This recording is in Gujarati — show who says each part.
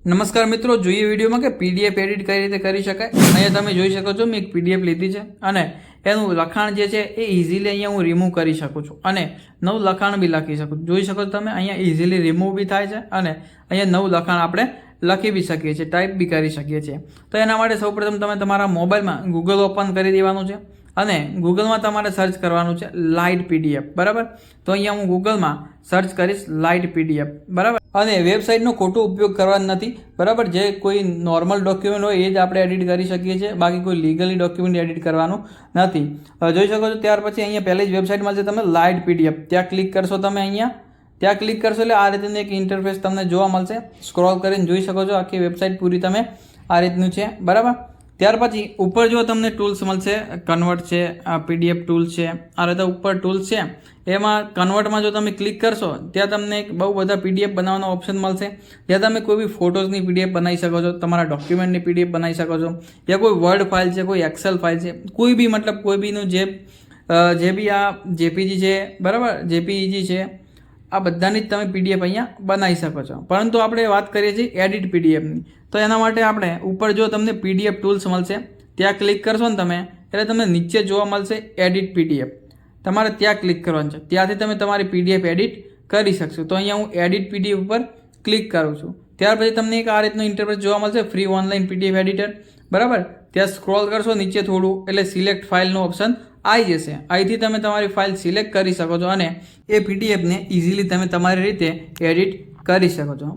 Speaker 1: નમસ્કાર મિત્રો, જોઈએ વિડીયોમાં કે પીડીએફ એડિટ કઈ રીતે કરી શકાય। અહીંયા તમે જોઈ શકો છો, મેં એક પીડીએફ લીધી છે અને એનું લખાણ જે છે એ ઇઝીલી અહીંયા હું રિમૂવ કરી શકું છું અને નવું લખાણ બી લખી શકું છું। જોઈ શકો છો તમે, અહીંયા ઇઝીલી રિમૂવ બી થાય છે અને અહીંયા નવું લખાણ આપણે લખી બી શકીએ છીએ, ટાઈપ બી કરી શકીએ છીએ। તો એના માટે સૌપ્રથમ તમે તમારા મોબાઈલમાં ગૂગલ ઓપન કરી દેવાનું છે અને ગૂગલમાં તમારે સર્ચ કરવાનું છે લાઇટ પીડીએફ, બરાબર। તો અહીંયા હું ગૂગલમાં સર્ચ કરીશ લાઇટ પીડીએફ, બરાબર। અને વેબસાઇટનો ખોટો ઉપયોગ કરવાનો નથી, બરાબર। જે કોઈ નોર્મલ ડોક્યુમેન્ટ હોય એ જ આપણે એડિટ કરી શકીએ છીએ, બાકી કોઈ લીગલી ડોક્યુમેન્ટ એડિટ કરવાનું નથી। જોઈ શકો છો, ત્યાર પછી અહીંયા પહેલી જ વેબસાઇટ મળશે, તમે લાઇટ પીડીએફ ત્યાં ક્લિક કરશો। તમે અહીંયા ત્યાં ક્લિક કરશો એટલે આ રીતનું એક ઇન્ટરફેસ તમને જોવા મળશે। સ્ક્રોલ કરીને જોઈ શકો છો, આખી વેબસાઇટ પૂરી તમે આ રીતનું છે, બરાબર। ત્યાર પછી ઉપર જો તમને ટૂલ્સ મળશે, કન્વર્ટ છે, આ પીડીએફ ટૂલ છે, આ રીતે ઉપર ટૂલ્સ છે, એમાં કન્વર્ટમાં જો તમે ક્લિક કરશો ત્યાં તમને એક બહુ બધા પીડીએફ બનાવવાનો ઓપ્શન મળશે, જ્યાં તમે કોઈ બી ફોટોઝની પીડીએફ બનાવી શકો છો, તમારા ડોક્યુમેન્ટની પીડીએફ બનાવી શકો છો, યા કોઈ વર્ડ ફાઇલ છે, કોઈ એક્સેલ ફાઇલ છે, કોઈ બી મતલબ કોઈ બીનું જે બી આ જેપીજી છે, બરાબર, જેપીઈજી છે, આ બધાની જ તમે પીડીએફ અહીંયા બનાવી શકો છો। પરંતુ આપણે વાત કરીએ છીએ એડિટ પીડીએફની, તો એના માટે આપણે ઉપર જો તમને પીડીએફ ટૂલ્સ મળશે ત્યાં ક્લિક કરશો ને તમે, એટલે તમને નીચે જોવા મળશે એડિટ પીડીએફ, તમારે ત્યાં ક્લિક કરવાનું છે, ત્યાંથી તમે તમારી પીડીએફ એડિટ કરી શકશો। તો અહીંયા હું એડિટ પીડીએફ ઉપર ક્લિક કરું છું, ત્યાર પછી તમને એક આ રીતનું ઇન્ટરફેસ જોવા મળશે, ફ્રી ઓનલાઈન પીડીએફ એડિટર, બરાબર। ત્યાં સ્ક્રોલ કરશો નીચે થોડું એટલે સિલેક્ટ ફાઇલનું ઓપ્શન આવી જશે, અહીંથી તમે તમારી ફાઇલ સિલેક્ટ કરી શકો છો અને એ પીડીએફને ઇઝીલી તમે તમારી રીતે એડિટ કરી શકો છો।